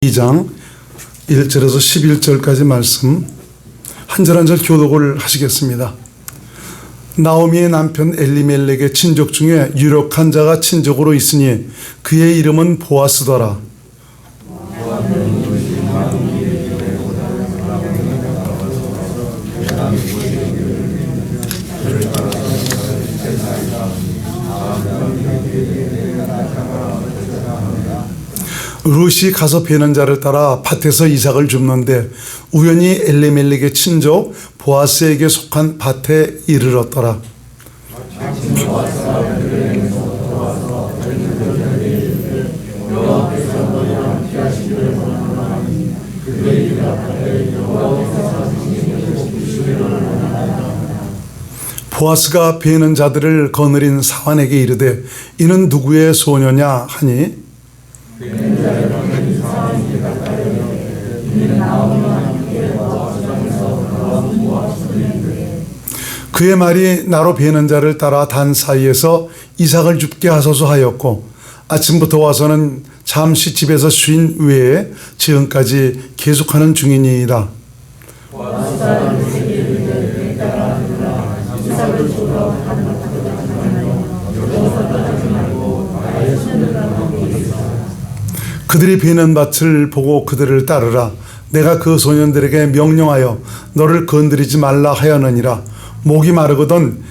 2장 1절에서 11절까지 말씀 한 절 한 절 교독을 하시겠습니다. 나오미의 남편 엘리멜렉의 친족 중에 유력한 자가 친족으로 있으니 그의 이름은 보아스더라. 룻이 가서 베는 자를 따라 밭에서 이삭을 줍는데 우연히 엘리멜렉의 친족 보아스에게 속한 밭에 이르렀더라. 보아스가 베는 자들을 거느린 사환에게 이르되 이는 누구의 소녀냐 하니 그의 말이 나로 베는 자를 따라 단 사이에서 이삭을 줍게 하소서 하였고 아침부터 와서는 잠시 집에서 쉰 후에 지금까지 계속하는 중이니이다. 그들이 베는 밭을 보고 그들을 따르라. 내가 그 소년들에게 명령하여 너를 건드리지 말라 하였느니라. 목이 마르거든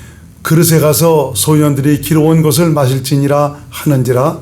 그릇에 가서 소년들이 기러온 것을 마실지니라 하는지라.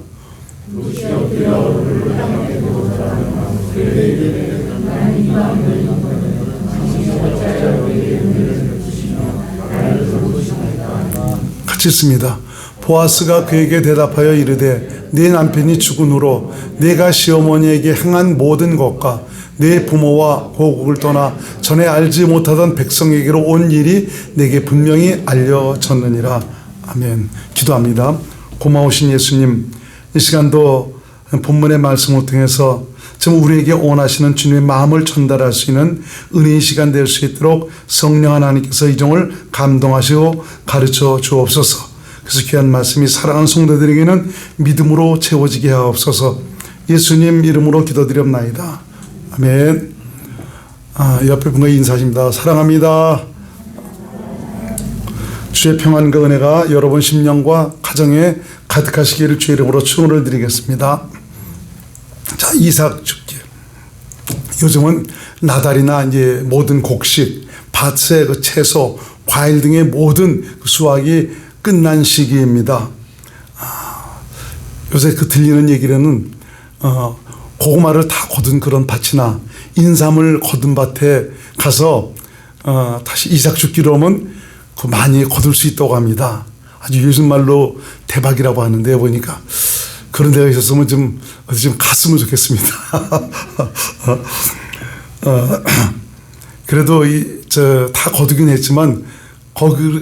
같이 있습니다. 보아스가 그에게 대답하여 이르되 네 남편이 죽은 후로 내가 시어머니에게 행한 모든 것과 내 부모와 고국을 떠나 전에 알지 못하던 백성에게로 온 일이 내게 분명히 알려졌느니라. 아멘. 기도합니다. 고마우신 예수님, 이 시간도 본문의 말씀을 통해서 지금 우리에게 원하시는 주님의 마음을 전달할 수 있는 은혜의 시간 될 수 있도록 성령 하나님께서 이 종을 감동하시고 가르쳐 주옵소서. 그래서 귀한 말씀이 사랑하는 성도들에게는 믿음으로 채워지게 하옵소서. 예수님 이름으로 기도드렸나이다. 아멘. 옆에 분과 인사하십니다. 사랑합니다. 주의 평안과 은혜가 여러분 심령과 가정에 가득하시기를 주의 이름으로 축원을 드리겠습니다. 자, 이삭 줍기. 요즘은 나달이나 이제 모든 곡식, 밭의 그 채소, 과일 등의 모든 수확이 끝난 시기입니다. 요새 그 들리는 얘기로는 고구마를 다 거둔 그런 밭이나 인삼을 거둔 밭에 가서 다시 이삭 줍기로 하면 그 많이 거둘 수 있다고 합니다. 아주 요즘 말로 대박이라고 하는데 보니까 그런 데가 있었으면 좀 어디 좀 갔으면 좋겠습니다. 그래도 다 거두긴 했지만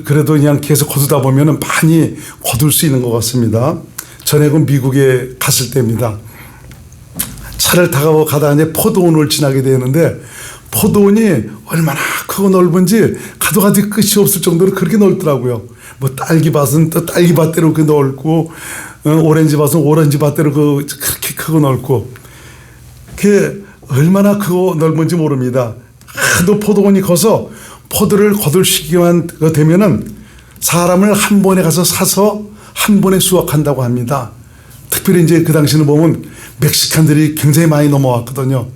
그래도 그냥 계속 거두다 보면은 많이 거둘 수 있는 것 같습니다. 전에 그 미국에 갔을 때입니다. 차를 타고 가다 이제 포도원을 지나게 되는데 포도원이 얼마나 크고 넓은지 가도 끝이 없을 정도로 그렇게 넓더라고요. 뭐 딸기밭은 또 딸기밭대로 그 넓고 오렌지 밭은 오렌지 밭대로 그렇게 크고 넓고 그게 얼마나 크고 넓은지 모릅니다. 하도 포도원이 커서 포도를 거둘 시기만 되면은 사람을 한 번에 가서 사서 한 번에 수확한다고 합니다. 특별히 이제 그 당시는 보면 멕시칸들이 굉장히 많이 넘어왔거든요.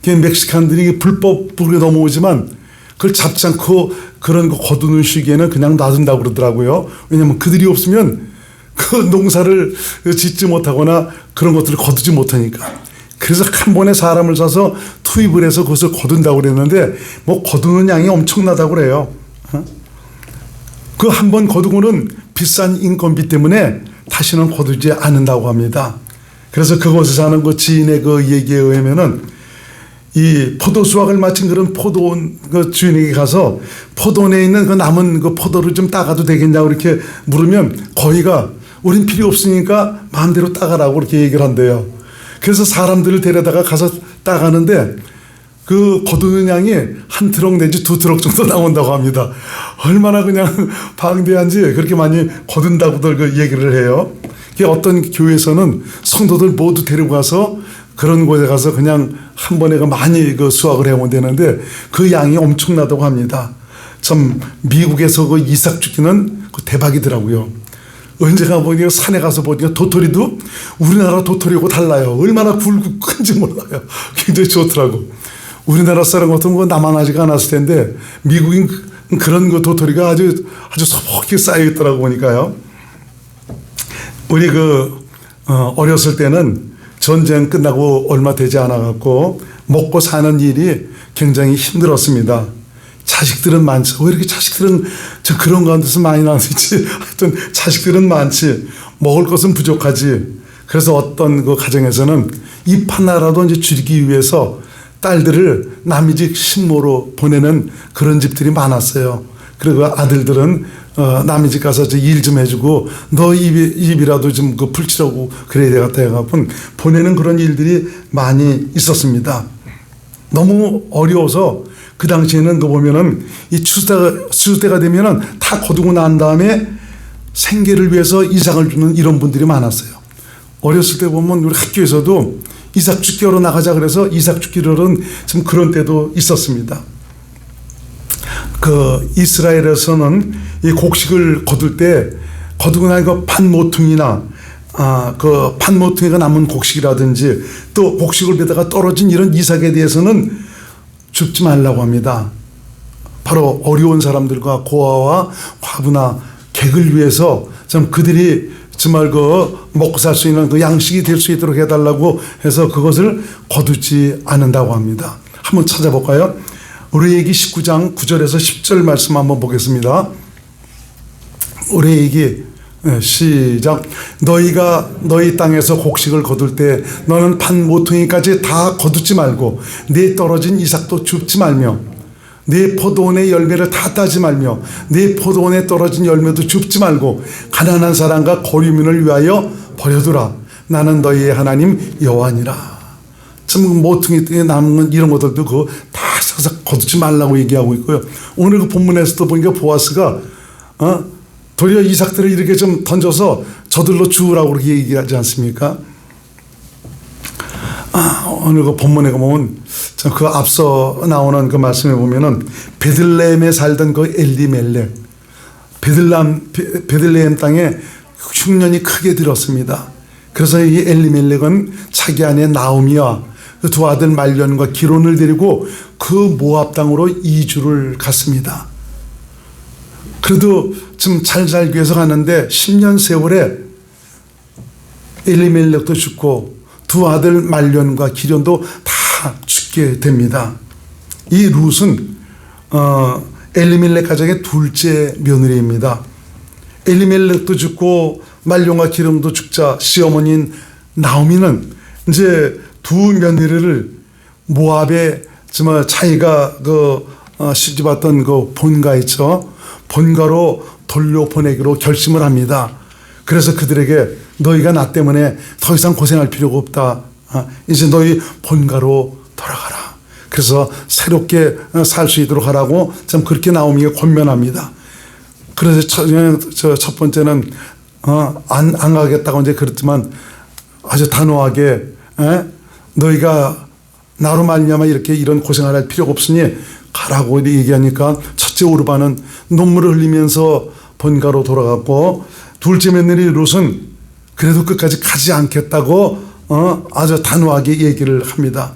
멕시칸들이 불법으로 넘어오지만 그걸 잡지 않고 그런 거 거두는 시기에는 그냥 놔둔다고 그러더라고요. 왜냐하면 그들이 없으면 그 농사를 짓지 못하거나 그런 것들을 거두지 못하니까. 그래서 한 번에 사람을 사서 투입을 해서 그것을 거둔다고 그랬는데 뭐 거두는 양이 엄청나다고 그래요. 그 한 번 거두고는 비싼 인건비 때문에 다시는 거두지 않는다고 합니다. 그래서 그곳에 사는 그 지인의 그 얘기에 의하면은 이 포도 수확을 마친 그런 포도원 그 주인에게 가서 포도원에 있는 그 남은 그 포도를 좀 따가도 되겠냐고 이렇게 물으면 거기가 우린 필요 없으니까 마음대로 따가라고 이렇게 얘기를 한대요. 그래서 사람들을 데려다가 가서 따가는데 그 거두는 양이 한 트럭 내지 두 트럭 정도 나온다고 합니다. 얼마나 그냥 방대한지 그렇게 많이 거둔다고들 그 얘기를 해요. 어떤 교회에서는 성도들 모두 데리고 가서 그런 곳에 가서 그냥 한 번에 많이 수확을 해오면 되는데 그 양이 엄청나다고 합니다. 참 미국에서 그 이삭 죽기는 대박이더라고요. 언제가 보니까 산에 가서 보니까 도토리도 우리나라 도토리하고 달라요. 얼마나 굵고 큰지 몰라요. 굉장히 좋더라고. 우리나라 사람 같은 거 남아나지가 않았을 텐데 미국인 그런 그 도토리가 아주 소복하게 쌓여 있더라고 보니까요. 우리 어렸을 때는 전쟁 끝나고 얼마 되지 않아 갖고 먹고 사는 일이 굉장히 힘들었습니다. 자식들은 많죠. 왜 이렇게 자식들은 그런 가운데서 많이 나왔지? 하여튼 자식들은 많지. 먹을 것은 부족하지. 그래서 어떤 그 가정에서는 입 하나라도 이제 줄이기 위해서 딸들을 남의 집 식모로 보내는 그런 집들이 많았어요. 그리고 아들들은 남의 집 가서 일 좀 해주고 너 입이라도 좀 풀치라고 그래야 되겠다 해갖고 보내는 그런 일들이 많이 있었습니다. 너무 어려워서 그 당시에는 보면은 이 추수때가 되면은 다 거두고 난 다음에 생계를 위해서 이삭을 주는 이런 분들이 많았어요. 어렸을 때 보면 우리 학교에서도 이삭 죽기로 나가자 그래서 이삭 죽기로는 좀 그런 때도 있었습니다. 이스라엘에서는 이 곡식을 거둘 때 거두고 나니까 판모퉁이나 그 판모퉁이가 남은 곡식이라든지 또 곡식을 베다가 떨어진 이런 이삭에 대해서는 줍지 말라고 합니다. 바로 어려운 사람들과 고아와 과부나 객을 위해서 좀 그들이 정말 먹고 살 수 있는 양식이 될 수 있도록 해달라고 해서 그것을 거두지 않는다고 합니다. 한번 찾아볼까요? 레위기 19장 9절에서 10절 말씀 한번 보겠습니다. 레위기 시작. 너희가 너희 땅에서 곡식을 거둘 때 너는 판 모퉁이까지 다 거두지 말고 네 떨어진 이삭도 줍지 말며 네 포도원의 열매를 다 따지 말며 네 포도원에 떨어진 열매도 줍지 말고 가난한 사람과 거류민을 위하여 버려두라. 나는 너희의 하나님 여호와니라. 참 모퉁이 등에 남은 이런 것들도 다 거두지 말라고 얘기하고 있고요. 오늘 그 본문에서도 보니까 보아스가 도리어 이삭들을 이렇게 좀 던져서 저들로 주우라고 그렇게 얘기하지 않습니까? 오늘 그 본문에 보면 그 앞서 나오는 그 말씀에 보면은 베들레헴에 살던 그 엘리멜렉, 베들레헴 땅에 흉년이 크게 들었습니다. 그래서 이 엘리멜렉은 자기 아내 나오미와 그 두 아들 말련과 기론을 데리고 그 모압 땅으로 이주를 갔습니다. 그래도 좀 잘 살기 위해서 갔는데 10년 세월에 엘리멜렉도 죽고 두 아들 말련과 기련도 다 죽게 됩니다. 이 룻은 엘리멜렉 가정의 둘째 며느리입니다. 엘리멜렉도 죽고 말련과 기련도 죽자 시어머니인 나오미는 이제 두 며느리를 모압에 정말 자기가 시집왔던 그 본가 있죠. 본가로 돌려보내기로 결심을 합니다. 그래서 그들에게 너희가 나 때문에 더 이상 고생할 필요가 없다. 이제 너희 본가로 돌아가라. 그래서 새롭게 살 수 있도록 하라고 참 그렇게 나오미가 권면합니다. 그래서 첫 번째는 안 가겠다고 이제 그랬지만 아주 단호하게 너희가 나로 말미암아 이런 고생을 할 필요가 없으니 가라고 얘기하니까 첫째 오르바는 눈물을 흘리면서 본가로 돌아갔고 둘째 며느리 룻은 그래도 끝까지 가지 않겠다고 아주 단호하게 얘기를 합니다.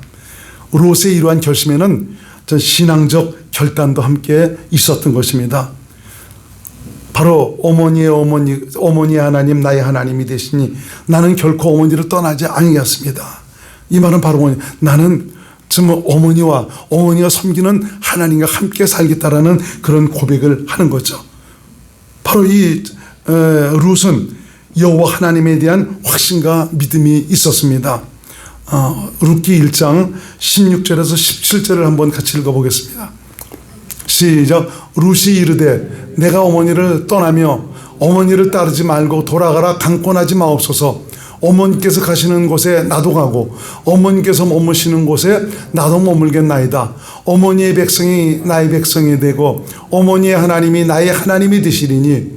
룻의 이러한 결심에는 신앙적 결단도 함께 있었던 것입니다. 바로 어머니의 하나님 나의 하나님이 되시니 나는 결코 어머니를 떠나지 아니하겠습니다. 이 말은 바로 나는 정말 어머니가 섬기는 하나님과 함께 살겠다라는 그런 고백을 하는 거죠. 바로 이 룻은 여호와 하나님에 대한 확신과 믿음이 있었습니다. 룻기 1장 16절에서 17절을 한번 같이 읽어보겠습니다. 시작. 룻이 이르되 내가 어머니를 떠나며 어머니를 따르지 말고 돌아가라 강권하지 마옵소서. 어머니께서 가시는 곳에 나도 가고 어머니께서 머무시는 곳에 나도 머물겠나이다. 어머니의 백성이 나의 백성이 되고 어머니의 하나님이 나의 하나님이 되시리니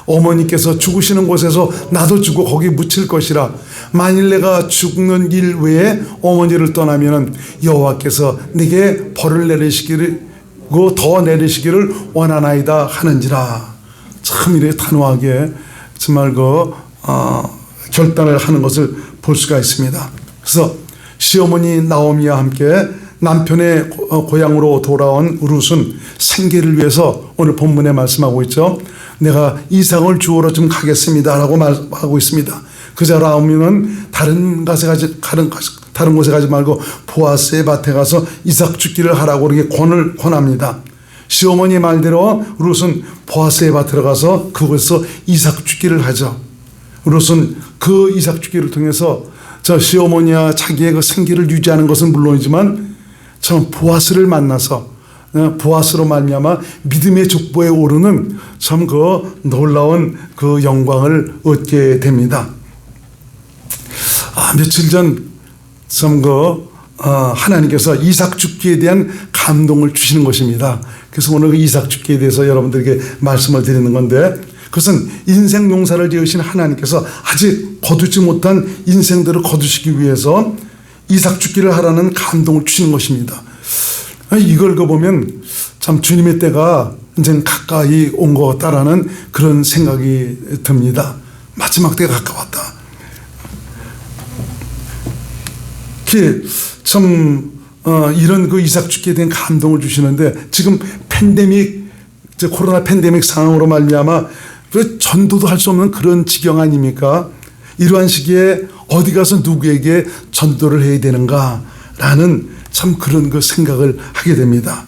어머니께서 죽으시는 곳에서 나도 죽고 거기 묻힐 것이라. 만일 내가 죽는 길 외에 어머니를 떠나면은 여호와께서 네게 벌을 내리시기고 더 내리시기를 원하나이다 하는지라. 참 이렇게 단호하게 정말 결단을 하는 것을 볼 수가 있습니다. 그래서 시어머니 나오미와 함께 남편의 고향으로 돌아온 룻은 생계를 위해서 오늘 본문에 말씀하고 있죠. 내가 이삭을 주우러 좀 가겠습니다 라고 말하고 있습니다. 그자 나오미는 다른 곳에 가지 말고 보아스의 밭에 가서 이삭 죽기를 하라고 그렇게 권합니다. 시어머니 말대로 룻은 보아스의 밭에 가서 그곳에서 이삭 죽기를 하죠. 룻은 그 이삭 죽기를 통해서 저 시어머니와 자기의 그 생계를 유지하는 것은 물론이지만 참 보아스를 만나서 보아스로 말미암아 믿음의 족보에 오르는 참 그 놀라운 그 영광을 얻게 됩니다. 며칠 전 참 하나님께서 이삭 죽기에 대한 감동을 주시는 것입니다. 그래서 오늘 그 이삭 죽기에 대해서 여러분들에게 말씀을 드리는 건데, 그것은 인생 농사를 지으신 하나님께서 아직 거두지 못한 인생들을 거두시기 위해서 이삭 죽기를 하라는 감동을 주시는 것입니다. 이걸 보면 참 주님의 때가 이제 가까이 온 것 같다라는 그런 생각이 듭니다. 마지막 때가 가까웠다. 참 이런 그 이삭 죽기에 대한 감동을 주시는데, 지금 코로나 팬데믹 상황으로 말미암아 전도도 할 수 없는 그런 지경 아닙니까? 이러한 시기에 어디 가서 누구에게 전도를 해야 되는가라는 참 그런 그 생각을 하게 됩니다.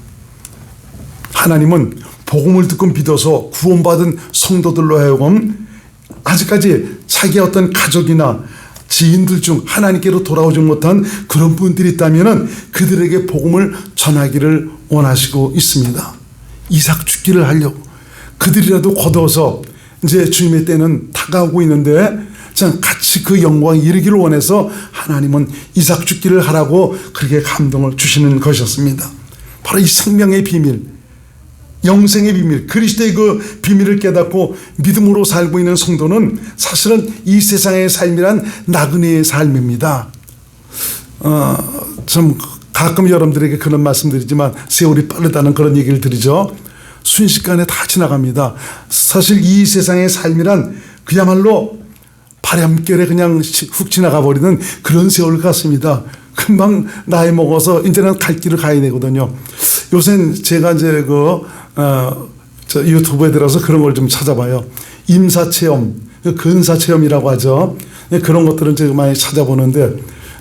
하나님은 복음을 듣고 믿어서 구원받은 성도들로 하여금 아직까지 자기의 어떤 가족이나 지인들 중 하나님께로 돌아오지 못한 그런 분들이 있다면 그들에게 복음을 전하기를 원하시고 있습니다. 이삭 죽기를 하려고 그들이라도 거둬서 이제 주님의 때는 다가오고 있는데 같이 그 영광에 이르기를 원해서 하나님은 이삭 죽기를 하라고 그렇게 감동을 주시는 것이었습니다. 바로 이 생명의 비밀, 영생의 비밀, 그리스도의 그 비밀을 깨닫고 믿음으로 살고 있는 성도는 사실은 이 세상의 삶이란 나그네의 삶입니다. 좀 가끔 여러분들에게 그런 말씀드리지만 세월이 빠르다는 그런 얘기를 드리죠. 순식간에 다 지나갑니다. 사실 이 세상의 삶이란 그야말로 바람결에 그냥 훅 지나가 버리는 그런 세월 같습니다. 금방 나이 먹어서 이제는 갈 길을 가야 되거든요. 요새는 제가 이제 저 유튜브에 들어서 그런 걸 좀 찾아봐요. 임사체험, 근사체험이라고 하죠. 그런 것들은 제가 많이 찾아보는데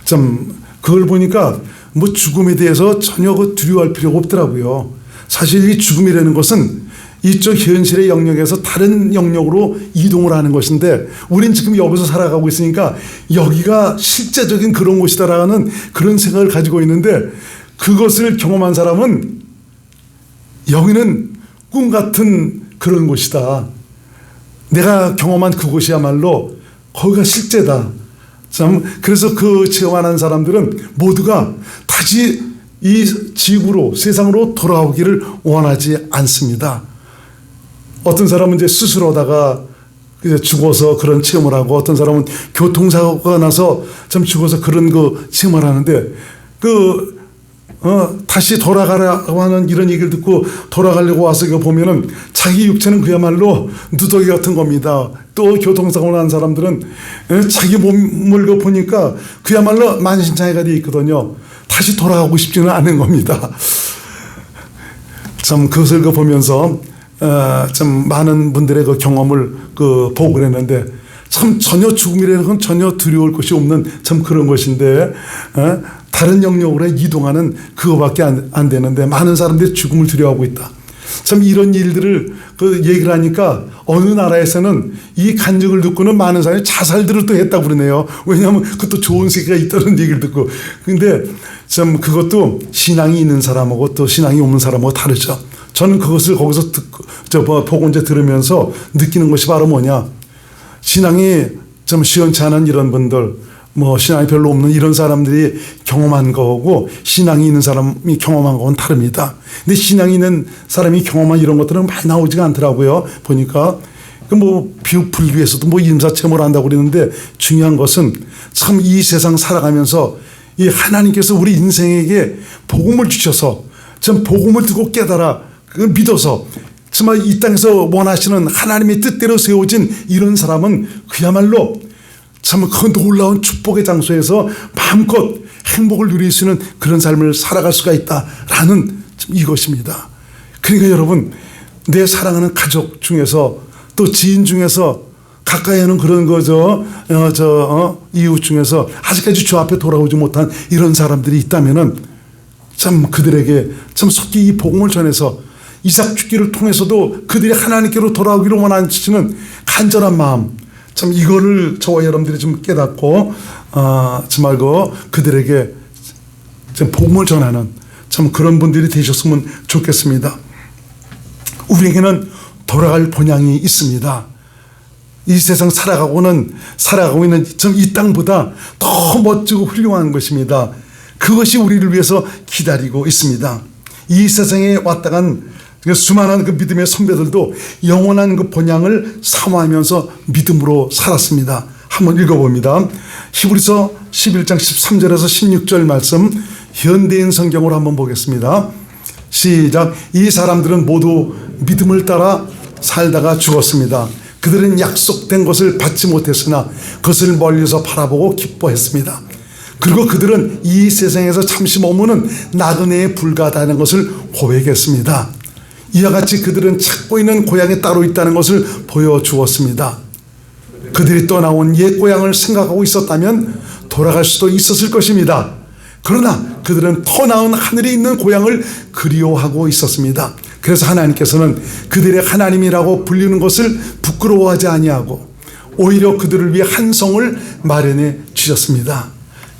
좀 그걸 보니까 뭐 죽음에 대해서 전혀 두려워할 필요가 없더라고요. 사실 이 죽음이라는 것은 이쪽 현실의 영역에서 다른 영역으로 이동을 하는 것인데, 우린 지금 여기서 살아가고 있으니까 여기가 실제적인 그런 곳이다라는 그런 생각을 가지고 있는데, 그것을 경험한 사람은 여기는 꿈 같은 그런 곳이다. 내가 경험한 그곳이야말로 거기가 실제다. 참 그래서 그 체험하는 사람들은 모두가 다시 이 지구로, 세상으로 돌아오기를 원하지 않습니다. 어떤 사람은 이제 수술하다가 죽어서 그런 체험을 하고, 어떤 사람은 교통사고가 나서 참 죽어서 그런 거 체험을 하는데, 다시 돌아가라고 하는 이런 얘기를 듣고 돌아가려고 와서 보면은 자기 육체는 그야말로 누더기 같은 겁니다. 또 교통사고 난 사람들은 자기 몸을 보니까 그야말로 만신창이가 되어 있거든요. 다시 돌아가고 싶지는 않은 겁니다. 참 그것을 보면서 참 많은 분들의 그 경험을 보고 그랬는데, 참 전혀 죽음이라는 건 전혀 두려울 것이 없는 참 그런 것인데, 다른 영역으로 이동하는 그거밖에 안 되는데 많은 사람들이 죽음을 두려워하고 있다. 참 이런 일들을 얘기를 하니까 어느 나라에서는 이 간증을 듣고는 많은 사람이 자살들을 또 했다고 그러네요. 왜냐하면 그것도 좋은 세계가 있다는 얘기를 듣고. 근데 참 그것도 신앙이 있는 사람하고 또 신앙이 없는 사람하고 다르죠. 저는 그것을 거기서 보고 이제 들으면서 느끼는 것이 바로 뭐냐. 신앙이 좀 시원치 않은 이런 분들, 신앙이 별로 없는 이런 사람들이 경험한 거하고 신앙이 있는 사람이 경험한 거는 다릅니다. 근데 신앙이 있는 사람이 경험한 이런 것들은 많이 나오지가 않더라고요. 보니까 불교에서도 인사체모를 한다고 그러는데 중요한 것은 참 이 세상 살아가면서 이 하나님께서 우리 인생에게 복음을 주셔서 참 복음을 듣고 깨달아 믿어서 정말 이 땅에서 원하시는 하나님의 뜻대로 세워진 이런 사람은 그야말로 참 그 놀라운 축복의 장소에서 마음껏 행복을 누릴 수 있는 그런 삶을 살아갈 수가 있다라는 이것입니다. 그러니까 여러분, 내 사랑하는 가족 중에서 또 지인 중에서 가까이 하는 그런 이웃 중에서 아직까지 주 앞에 돌아오지 못한 이런 사람들이 있다면은 참 그들에게 참 속히 이 복음을 전해서 이삭 죽기를 통해서도 그들이 하나님께로 돌아오기를 원하시는 간절한 마음, 참 이거를 저와 여러분들이 좀 깨닫고 정말 그들에게 좀 복음을 전하는 참 그런 분들이 되셨으면 좋겠습니다. 우리에게는 돌아갈 본향이 있습니다. 이 세상 살아가고 있는 참 이 땅보다 더 멋지고 훌륭한 것입니다. 그것이 우리를 위해서 기다리고 있습니다. 이 세상에 왔다 간 수많은 그 믿음의 선배들도 영원한 그 본향을 사모하면서 믿음으로 살았습니다. 한번 읽어봅니다. 히브리서 11장 13절에서 16절 말씀 현대인 성경으로 한번 보겠습니다. 시작. 이 사람들은 모두 믿음을 따라 살다가 죽었습니다. 그들은 약속된 것을 받지 못했으나 그것을 멀리서 바라보고 기뻐했습니다. 그리고 그들은 이 세상에서 잠시 머무는 나그네에 불과하다는 것을 고백했습니다. 이와 같이 그들은 찾고 있는 고향이 따로 있다는 것을 보여주었습니다. 그들이 떠나온 옛 고향을 생각하고 있었다면 돌아갈 수도 있었을 것입니다. 그러나 그들은 더 나은 하늘에 있는 고향을 그리워하고 있었습니다. 그래서 하나님께서는 그들의 하나님이라고 불리는 것을 부끄러워하지 아니하고 오히려 그들을 위해 한 성을 마련해 주셨습니다.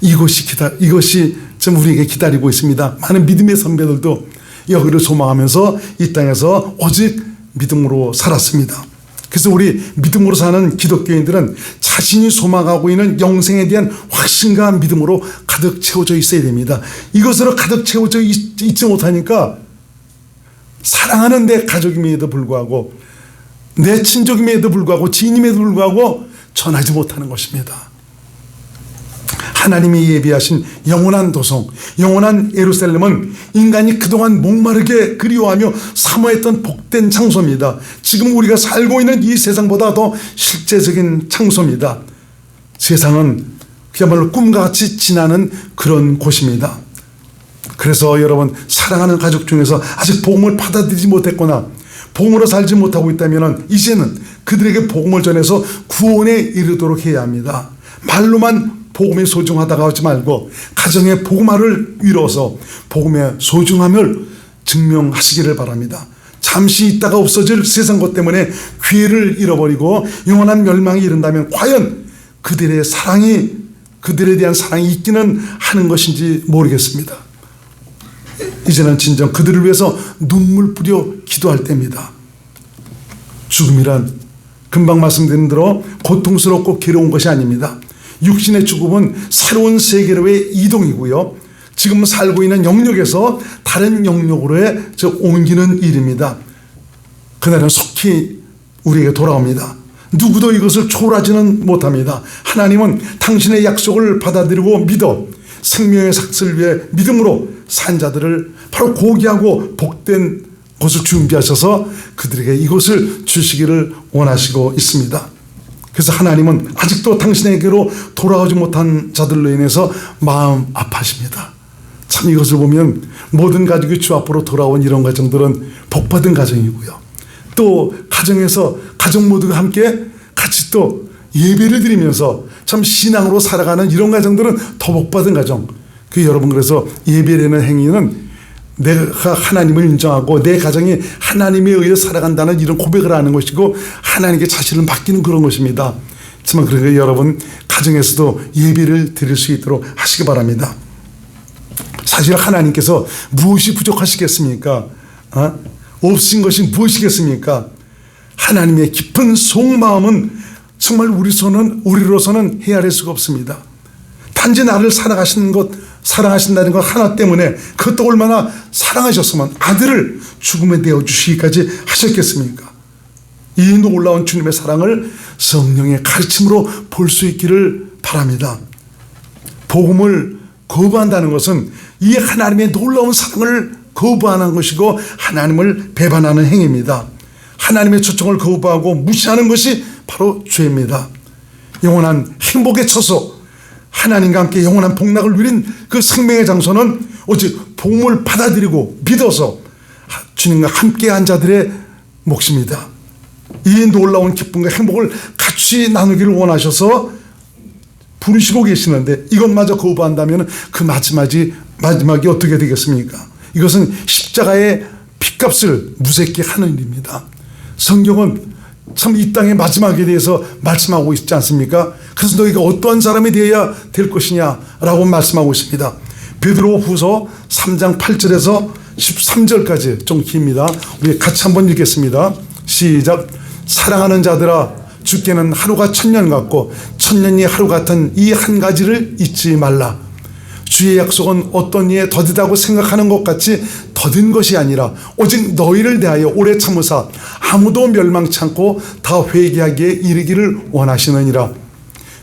이것이 지금 우리에게 기다리고 있습니다. 많은 믿음의 선배들도 여기를 소망하면서 이 땅에서 오직 믿음으로 살았습니다. 그래서 우리 믿음으로 사는 기독교인들은 자신이 소망하고 있는 영생에 대한 확신과 믿음으로 가득 채워져 있어야 됩니다. 이것으로 가득 채워져 있지 못하니까 사랑하는 내 가족임에도 불구하고 내 친족임에도 불구하고 지인임에도 불구하고 전하지 못하는 것입니다. 하나님이 예비하신 영원한 도성, 영원한 예루살렘은 인간이 그동안 목마르게 그리워하며 사모했던 복된 장소입니다. 지금 우리가 살고 있는 이 세상보다 더 실제적인 장소입니다. 세상은 그야말로 꿈과 같이 지나는 그런 곳입니다. 그래서 여러분, 사랑하는 가족 중에서 아직 복음을 받아들이지 못했거나 복음으로 살지 못하고 있다면 이제는 그들에게 복음을 전해서 구원에 이르도록 해야 합니다. 말로만 복음이 소중하다고 하지 말고 가정의 복음화를 이뤄서 복음의 소중함을 증명하시기를 바랍니다. 잠시 있다가 없어질 세상 것 때문에 기회를 잃어버리고 영원한 멸망이 이른다면 과연 그들의 사랑이, 그들에 대한 사랑이 있기는 하는 것인지 모르겠습니다. 이제는 진정 그들을 위해서 눈물 뿌려 기도할 때입니다. 죽음이란 금방 말씀드린 대로 고통스럽고 괴로운 것이 아닙니다. 육신의 죽음은 새로운 세계로의 이동이고요. 지금 살고 있는 영역에서 다른 영역으로의 옮기는 일입니다. 그날은 속히 우리에게 돌아옵니다. 누구도 이것을 초월하지는 못합니다. 하나님은 당신의 약속을 받아들이고 믿어 생명의 삭슬을 위해 믿음으로 산 자들을 바로 고귀하고 복된 곳을 준비하셔서 그들에게 이것을 주시기를 원하시고 있습니다. 그래서 하나님은 아직도 당신에게로 돌아오지 못한 자들로 인해서 마음 아파하십니다. 참 이것을 보면 모든 가족이 주 앞으로 돌아온 이런 가정들은 복받은 가정이고요. 또 가정에서 가족 모두가 함께 같이 또 예배를 드리면서 참 신앙으로 살아가는 이런 가정들은 더 복받은 가정. 여러분, 그래서 예배라는 행위는 내가 하나님을 인정하고 내 가정이 하나님에 의해 살아간다는 이런 고백을 하는 것이고 하나님께 자신을 맡기는 그런 것입니다. 하지만 그러니까 여러분, 가정에서도 예배를 드릴 수 있도록 하시기 바랍니다. 사실 하나님께서 무엇이 부족하시겠습니까? 없으신 것이 무엇이겠습니까? 하나님의 깊은 속마음은 정말 우리로서는 헤아릴 수가 없습니다. 단지 나를 사랑하신다는 것 하나 때문에 그것도 얼마나 사랑하셨으면 아들을 죽음에 내어주시기까지 하셨겠습니까? 이 놀라운 주님의 사랑을 성령의 가르침으로 볼 수 있기를 바랍니다. 복음을 거부한다는 것은 이 하나님의 놀라운 사랑을 거부하는 것이고 하나님을 배반하는 행위입니다. 하나님의 초청을 거부하고 무시하는 것이 바로 죄입니다. 영원한 행복에 처서 하나님과 함께 영원한 복락을 누린 그 생명의 장소는 오직 복음을 받아들이고 믿어서 주님과 함께한 자들의 몫입니다. 이 놀라운 기쁨과 행복을 같이 나누기를 원하셔서 부르시고 계시는데 이것마저 거부한다면 그 마지막이 어떻게 되겠습니까? 이것은 십자가의 핏값을 무색히 하는 일입니다. 성경은 참 이 땅의 마지막에 대해서 말씀하고 있지 않습니까? 그래서 너희가 어떠한 사람이 되어야 될 것이냐라고 말씀하고 있습니다. 베드로후서 3장 8절에서 13절까지 좀 깁니다. 우리 같이 한번 읽겠습니다. 시작. 사랑하는 자들아, 주께는 하루가 천년 같고 천년이 하루 같은 이 한 가지를 잊지 말라. 주의 약속은 어떤 이에 더디다고 생각하는 것 같이 더딘 것이 아니라 오직 너희를 대하여 오래 참으사 아무도 멸망치 않고 다 회개하기에 이르기를 원하시느니라.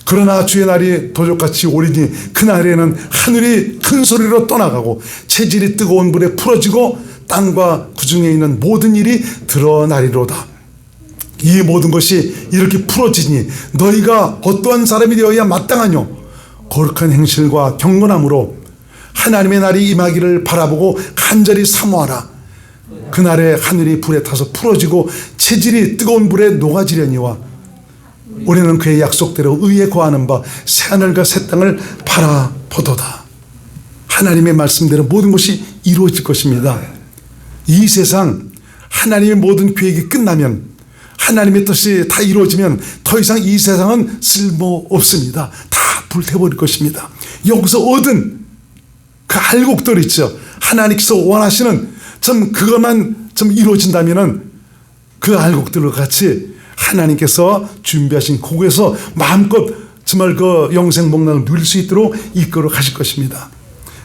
그러나 주의 날이 도적같이 오리니 그날에는 하늘이 큰 소리로 떠나가고 체질이 뜨거운 불에 풀어지고 땅과 그 중에 있는 모든 일이 드러나리로다. 이 모든 것이 이렇게 풀어지니 너희가 어떠한 사람이 되어야 마땅하뇨? 거룩한 행실과 경건함으로 하나님의 날이 임하기를 바라보고 간절히 사모하라. 그날에 하늘이 불에 타서 풀어지고 체질이 뜨거운 불에 녹아지려니와 우리는 그의 약속대로 의에 거하는 바 새하늘과 새 땅을 바라보도다. 하나님의 말씀대로 모든 것이 이루어질 것입니다. 이 세상 하나님의 모든 계획이 끝나면, 하나님의 뜻이 다 이루어지면 더 이상 이 세상은 쓸모없습니다. 다 불태워버릴 것입니다. 여기서 얻은 그 알곡들 있죠. 하나님께서 원하시는 그것만 이루어진다면은 그 알곡들과 같이 하나님께서 준비하신 그곳에서 마음껏 정말 그 영생 복락을 누릴 수 있도록 이끌어 가실 것입니다.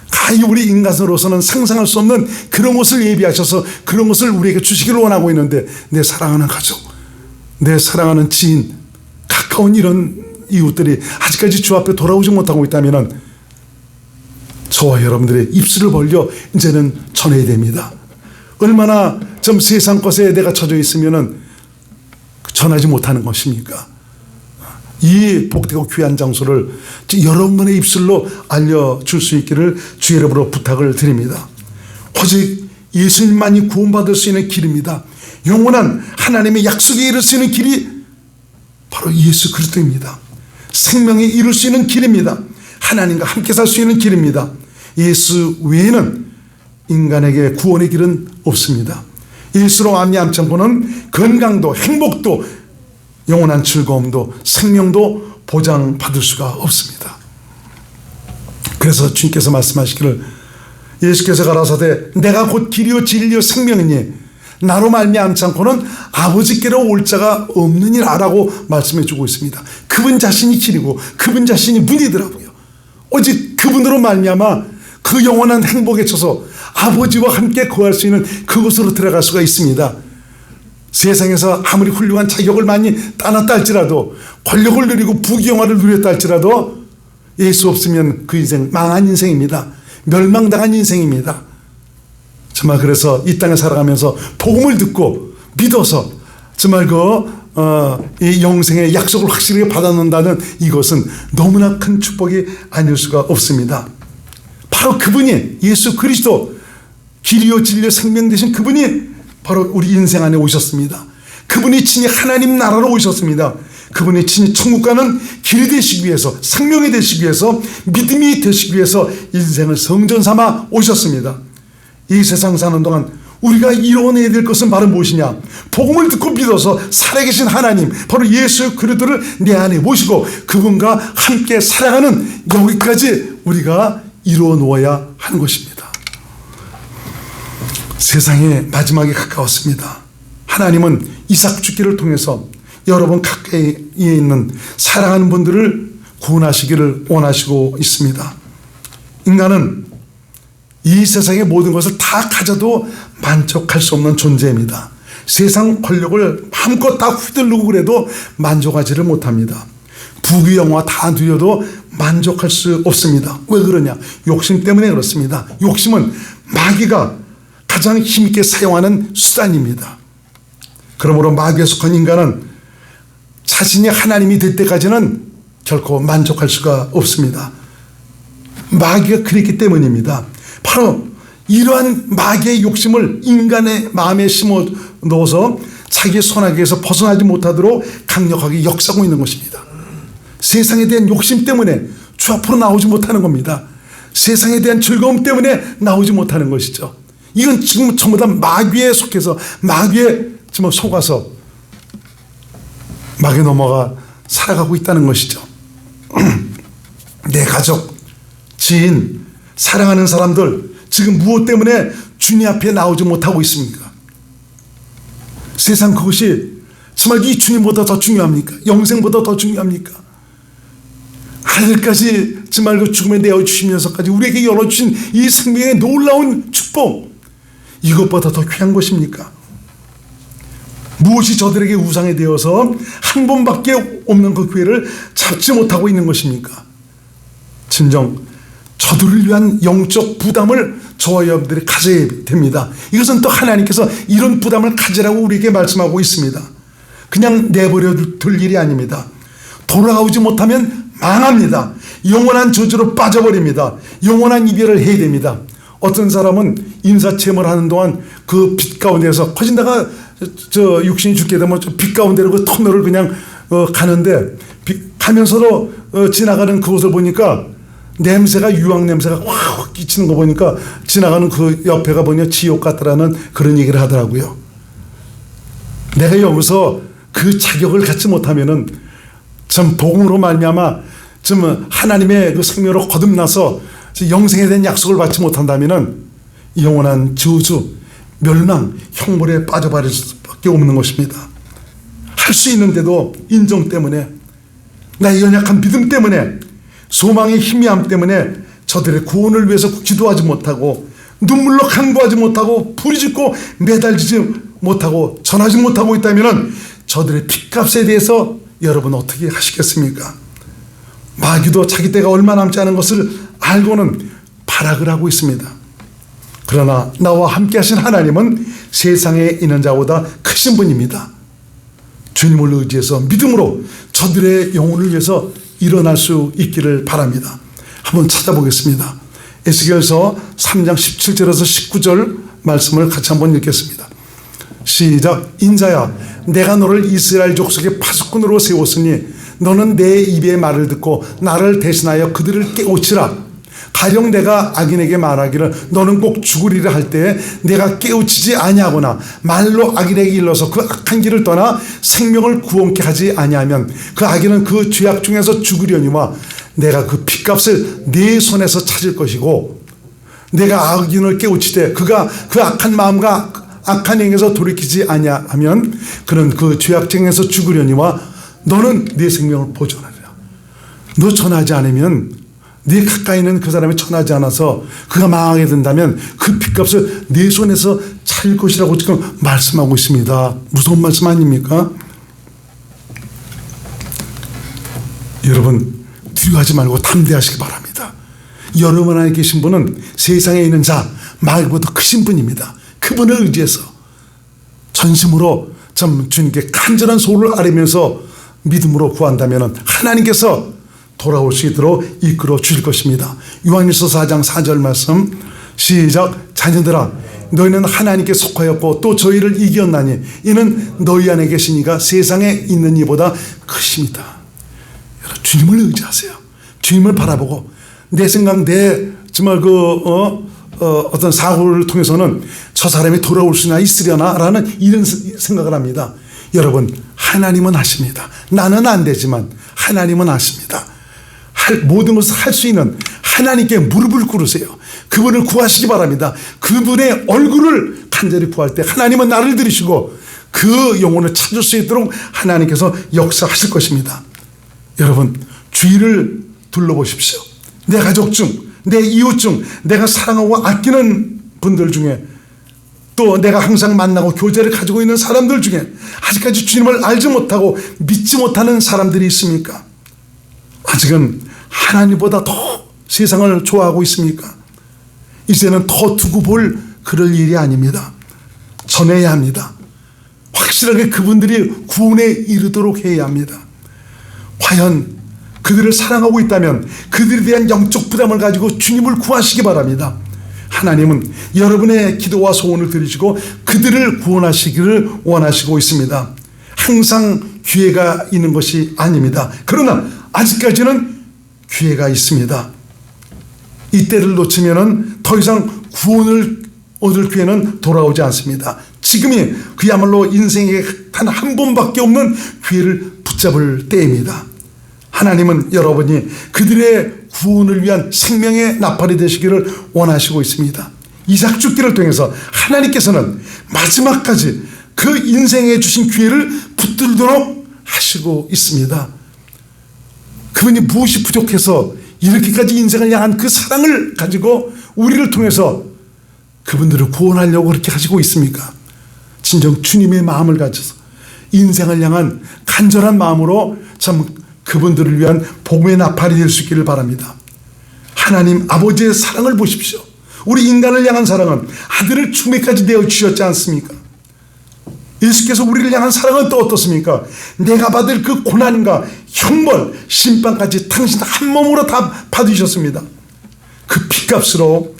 가히 우리 인간으로서는 상상할 수 없는 그런 것을 예비하셔서 그런 것을 우리에게 주시기를 원하고 있는데, 내 사랑하는 가족, 내 사랑하는 지인, 가까운 이런 이웃들이 아직까지 주 앞에 돌아오지 못하고 있다면 저와 여러분들의 입술을 벌려 이제는 전해야 됩니다. 얼마나 세상 것에 내가 처져 있으면 전하지 못하는 것입니까? 이 복되고 귀한 장소를 여러분의 입술로 알려줄 수 있기를 주의 이름으로 부탁을 드립니다. 오직 예수님만이 구원받을 수 있는 길입니다. 영원한 하나님의 약속에 이를 수 있는 길이 바로 예수 그리스도입니다. 생명에 이룰 수 있는 길입니다. 하나님과 함께 살 수 있는 길입니다. 예수 외에는 인간에게 구원의 길은 없습니다. 예수로 말미암지 않고는 건강도 행복도 영원한 즐거움도 생명도 보장받을 수가 없습니다. 그래서 주님께서 말씀하시기를, 예수께서 가라사대 내가 곧 길이요 진리요 생명이니 나로 말미암지 않고는 아버지께로 올 자가 없느니라 라고 말씀해 주고 있습니다. 그분 자신이 길이고 그분 자신이 문이더라고요. 오직 그분으로 말미암아 그 영원한 행복에 쳐서 아버지와 함께 거할 수 있는 그곳으로 들어갈 수가 있습니다. 세상에서 아무리 훌륭한 자격을 많이 따놨다 할지라도, 권력을 누리고 부귀영화를 누렸다 할지라도 예수 없으면 그 인생 망한 인생입니다. 멸망당한 인생입니다. 정말 그래서 이 땅에 살아가면서 복음을 듣고 믿어서 정말 이 영생의 약속을 확실하게 받아놓는다는 이것은 너무나 큰 축복이 아닐 수가 없습니다. 바로 그분이 예수 그리스도, 길이요 진리요 생명 되신 그분이 바로 우리 인생 안에 오셨습니다. 그분이 친히 하나님 나라로 오셨습니다. 그분이 친히 천국 가는 길이 되시기 위해서, 생명이 되시기 위해서, 믿음이 되시기 위해서 인생을 성전 삼아 오셨습니다. 이 세상 사는 동안 우리가 이뤄내야 될 것은 바로 무엇이냐? 복음을 듣고 믿어서 살아계신 하나님, 바로 예수 그리스도를 내 안에 모시고 그분과 함께 살아가는 여기까지 우리가 이루어 놓아야 하는 것입니다. 세상의 마지막이 가까웠습니다. 하나님은 이삭 죽기를 통해서 여러분 가까이에 있는 사랑하는 분들을 구원하시기를 원하시고 있습니다. 인간은 이 세상의 모든 것을 다 가져도 만족할 수 없는 존재입니다. 세상 권력을 마음껏 다 휘두르고 그래도 만족하지를 못합니다. 부귀 영화 다 누려도 만족할 수 없습니다. 왜 그러냐? 욕심 때문에 그렇습니다. 욕심은 마귀가 가장 힘있게 사용하는 수단입니다. 그러므로 마귀에 속한 인간은 자신이 하나님이 될 때까지는 결코 만족할 수가 없습니다. 마귀가 그랬기 때문입니다. 바로 이러한 마귀의 욕심을 인간의 마음에 심어 넣어서 자기의 손아귀에서 벗어나지 못하도록 강력하게 역사하고 있는 것입니다. 세상에 대한 욕심 때문에 주 앞으로 나오지 못하는 겁니다. 세상에 대한 즐거움 때문에 나오지 못하는 것이죠. 이건 지금 전부 다 마귀에 속해서 마귀에 지금 속아서 마귀에 넘어가 살아가고 있다는 것이죠. 내 가족, 지인, 사랑하는 사람들 지금 무엇 때문에 주님 앞에 나오지 못하고 있습니까? 세상 그것이 정말 이 주님보다 더 중요합니까? 영생보다 더 중요합니까? 하늘까지 정말 그 죽음에 내어주시면서까지 우리에게 열어주신 이 생명의 놀라운 축복, 이것보다 더 귀한 것입니까? 무엇이 저들에게 우상이 되어서 한 번밖에 없는 그 기회를 잡지 못하고 있는 것입니까? 진정 저들을 위한 영적 부담을 저와 여러분들이 가져야 됩니다. 이것은 또 하나님께서 이런 부담을 가지라고 우리에게 말씀하고 있습니다. 그냥 내버려 둘 일이 아닙니다. 돌아오지 못하면 망합니다. 영원한 저주로 빠져버립니다. 영원한 이별을 해야 됩니다. 어떤 사람은 인사체험을 하는 동안 그 빛 가운데서 거진다가 육신이 죽게 되면 빛 가운데로 그 터널을 그냥 가는데 가면서도 지나가는 그곳을 보니까 냄새가 유황 냄새가 확 끼치는 거 보니까 지나가는 그 옆에가 보니 지옥 같다라는 그런 얘기를 하더라고요. 내가 여기서 그 자격을 갖지 못하면은 참 복음으로 말미암아 좀 하나님의 그 생명으로 거듭나서 영생에 대한 약속을 받지 못한다면은 영원한 저주, 멸망, 형벌에 빠져버릴 수밖에 없는 것입니다. 할 수 있는데도 인정 때문에, 나의 연약한 믿음 때문에, 소망의 희미함 때문에 저들의 구원을 위해서 기도하지 못하고 눈물로 간구하지 못하고 부르짖고 매달리지 못하고 전하지 못하고 있다면 저들의 핏값에 대해서 여러분 어떻게 하시겠습니까? 마귀도 자기 때가 얼마 남지 않은 것을 알고는 발악을 하고 있습니다. 그러나 나와 함께 하신 하나님은 세상에 있는 자보다 크신 분입니다. 주님을 의지해서 믿음으로 저들의 영혼을 위해서 일어날 수 있기를 바랍니다. 한번 찾아보겠습니다. 에스겔서 3장 17절에서 19절 말씀을 같이 한번 읽겠습니다. 시작. 인자야, 내가 너를 이스라엘 족속의 파수꾼으로 세웠으니 너는 내 입의 말을 듣고 나를 대신하여 그들을 깨우치라. 가령 내가 악인에게 말하기를 너는 꼭 죽으리라 할 때에 내가 깨우치지 아니하거나 말로 악인에게 일러서 그 악한 길을 떠나 생명을 구원케 하지 아니하면 그 악인은 그 죄악 중에서 죽으려니와 내가 그 핏값을 네 손에서 찾을 것이고, 내가 악인을 깨우치되 그가 그 악한 마음과 악한 행에서 돌이키지 아니하면 그는 그 죄악 중에서 죽으려니와 너는 네 생명을 보존하리라. 너 전하지 않으면, 네 가까이 있는 그 사람이 전하지 않아서 그가 망하게 된다면 그 핏값을 네 손에서 찾을 것이라고 지금 말씀하고 있습니다. 무서운 말씀 아닙니까? 여러분 두려워하지 말고 담대하시기 바랍니다. 여러분 안에 계신 분은 세상에 있는 자 마귀보다 크신 분입니다. 그분을 의지해서 전심으로 참 주님께 간절한 소를 아뢰면서 믿음으로 구한다면 하나님께서 돌아올 수 있도록 이끌어 주실 것입니다. 요한일서 4장 4절 말씀 시작. 자녀들아, 너희는 하나님께 속하였고 또 저희를 이겼나니 이는 너희 안에 계신 이가 세상에 있는 이보다 크십니다. 여러분 주님을 의지하세요. 주님을 바라보고 내 생각, 내 정말 어떤 사고를 통해서는 저 사람이 돌아올 수나 있으려나 라는 이런 생각을 합니다. 여러분 하나님은 하십니다. 나는 안 되지만 하나님은 하십니다. 모든 것을 할 수 있는 하나님께 무릎을 꿇으세요. 그분을 구하시기 바랍니다. 그분의 얼굴을 간절히 구할 때 하나님은 나를 들으시고 그 영혼을 찾을 수 있도록 하나님께서 역사하실 것입니다. 여러분 주위를 둘러보십시오. 내 가족 중, 내 이웃 중, 내가 사랑하고 아끼는 분들 중에 또 내가 항상 만나고 교제를 가지고 있는 사람들 중에 아직까지 주님을 알지 못하고 믿지 못하는 사람들이 있습니까? 아직은 하나님보다 더 세상을 좋아하고 있습니까? 이제는 더 두고 볼 그럴 일이 아닙니다. 전해야 합니다. 확실하게 그분들이 구원에 이르도록 해야 합니다. 과연 그들을 사랑하고 있다면 그들에 대한 영적 부담을 가지고 주님을 구하시기 바랍니다. 하나님은 여러분의 기도와 소원을 들으시고 그들을 구원하시기를 원하시고 있습니다. 항상 기회가 있는 것이 아닙니다. 그러나 아직까지는 기회가 있습니다. 이때를 놓치면 더 이상 구원을 얻을 기회는 돌아오지 않습니다. 지금이 그야말로 인생에 단 한 번밖에 없는 기회를 붙잡을 때입니다. 하나님은 여러분이 그들의 구원을 위한 생명의 나팔이 되시기를 원하시고 있습니다. 이삭 죽기를 통해서 하나님께서는 마지막까지 그 인생에 주신 기회를 붙들도록 하시고 있습니다. 그분이 무엇이 부족해서 이렇게까지 인생을 향한 그 사랑을 가지고 우리를 통해서 그분들을 구원하려고 그렇게 하시고 있습니까? 진정 주님의 마음을 가져서 인생을 향한 간절한 마음으로 참 그분들을 위한 복음의 나팔이 될 수 있기를 바랍니다. 하나님 아버지의 사랑을 보십시오. 우리 인간을 향한 사랑은 아들을 죽음에까지 내어 주셨지 않습니까? 예수께서 우리를 향한 사랑은 또 어떻습니까? 내가 받을 그 고난과 형벌, 심판까지 당신 한 몸으로 다 받으셨습니다. 그 피값으로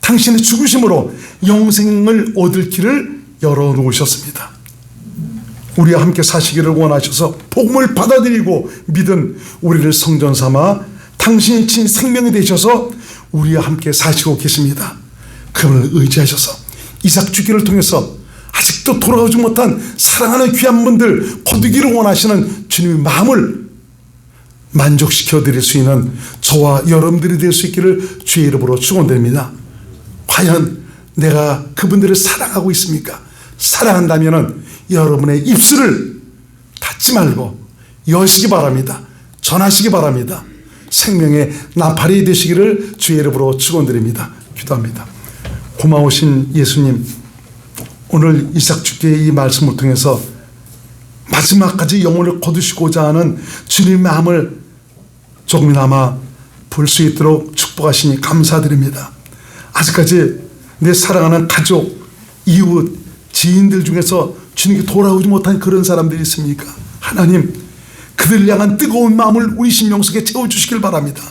당신의 죽으심으로 영생을 얻을 길을 열어놓으셨습니다. 우리와 함께 사시기를 원하셔서 복음을 받아들이고 믿은 우리를 성전 삼아 당신이 친 생명이 되셔서 우리와 함께 사시고 계십니다. 그분을 의지하셔서 이삭 죽기를 통해서 아직도 돌아오지 못한 사랑하는 귀한 분들 거두기를 원하시는 주님의 마음을 만족시켜 드릴 수 있는 저와 여러분들이 될 수 있기를 주의 이름으로 축원드립니다. 과연 내가 그분들을 사랑하고 있습니까? 사랑한다면 여러분의 입술을 닫지 말고 여시기 바랍니다. 전하시기 바랍니다. 생명의 나팔이 되시기를 주의 이름으로 축원드립니다. 기도합니다. 고마우신 예수님, 오늘 이삭 죽기의 이 말씀을 통해서 마지막까지 영혼을 거두시고자 하는 주님의 마음을 조금이나마 볼 수 있도록 축복하시니 감사드립니다. 아직까지 내 사랑하는 가족, 이웃, 지인들 중에서 주님께 돌아오지 못한 그런 사람들이 있습니까? 하나님, 그들을 향한 뜨거운 마음을 우리 심령 속에 채워주시길 바랍니다.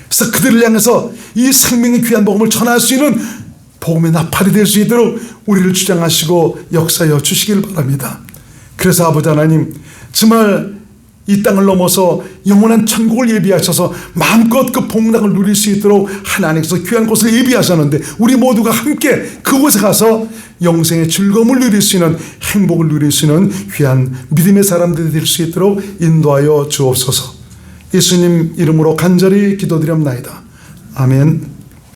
그래서 그들을 향해서 이 생명의 귀한 복음을 전할 수 있는 복음의 나팔이 될 수 있도록 우리를 주장하시고 역사하여 주시길 바랍니다. 그래서 아버지 하나님, 정말 이 땅을 넘어서 영원한 천국을 예비하셔서 마음껏 그 복락을 누릴 수 있도록 하나님께서 귀한 곳을 예비하셨는데 우리 모두가 함께 그곳에 가서 영생의 즐거움을 누릴 수 있는 행복을 누릴 수 있는 귀한 믿음의 사람들이 될 수 있도록 인도하여 주옵소서. 예수님 이름으로 간절히 기도드립나이다. 아멘.